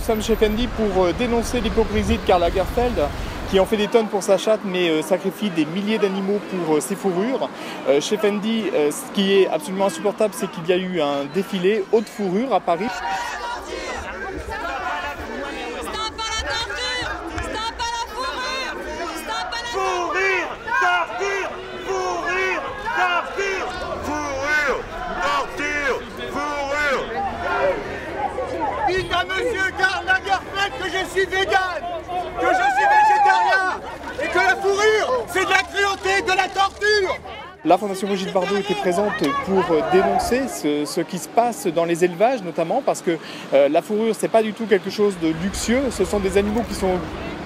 sommes chez Fendi pour dénoncer l'hypocrisie de Karl Lagerfeld qui en fait des tonnes pour sa chatte mais sacrifie des milliers d'animaux pour ses fourrures. Chez Fendi, ce qui est absolument insupportable, c'est qu'il y a eu un défilé haute fourrure à Paris. Dites à monsieur Karl Lagerfeld que je suis vegan, que je suis végétarien et que la fourrure, c'est de la cruauté, de la torture. La Fondation Brigitte Bardot était présente pour dénoncer ce qui se passe dans les élevages, notamment parce que la fourrure, c'est pas du tout quelque chose de luxueux. Ce sont des animaux qui sont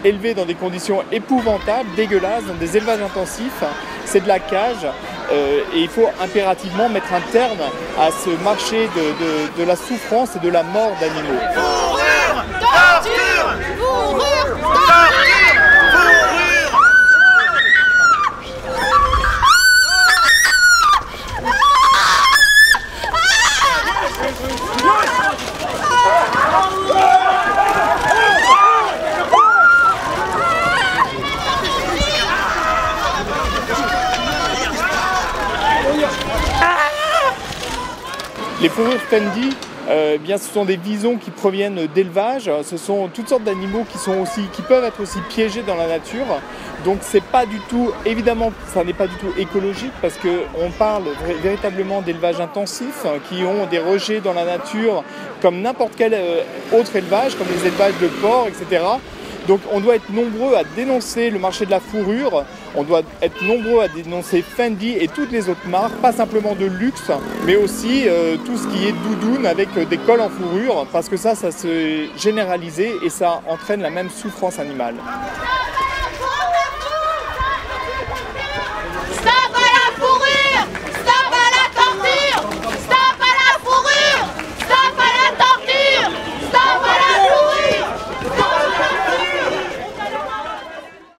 élevés dans des conditions épouvantables, dégueulasses, dans des élevages intensifs. C'est de la cage et il faut impérativement mettre un terme à ce marché de la souffrance et de la mort d'animaux. Fourrure, torture, fourrure, torture. Les fourrures Fendi, bien, ce sont des visons qui proviennent d'élevage. Ce sont toutes sortes d'animaux qui peuvent être aussi piégés dans la nature. Donc c'est pas du tout, évidemment, ça n'est pas du tout écologique parce qu'on parle véritablement d'élevage intensif qui ont des rejets dans la nature comme n'importe quel autre élevage, comme les élevages de porcs, etc. Donc on doit être nombreux à dénoncer le marché de la fourrure, on doit être nombreux à dénoncer Fendi et toutes les autres marques, pas simplement de luxe, mais aussi tout ce qui est doudoune avec des cols en fourrure, parce que ça se généralisé et ça entraîne la même souffrance animale.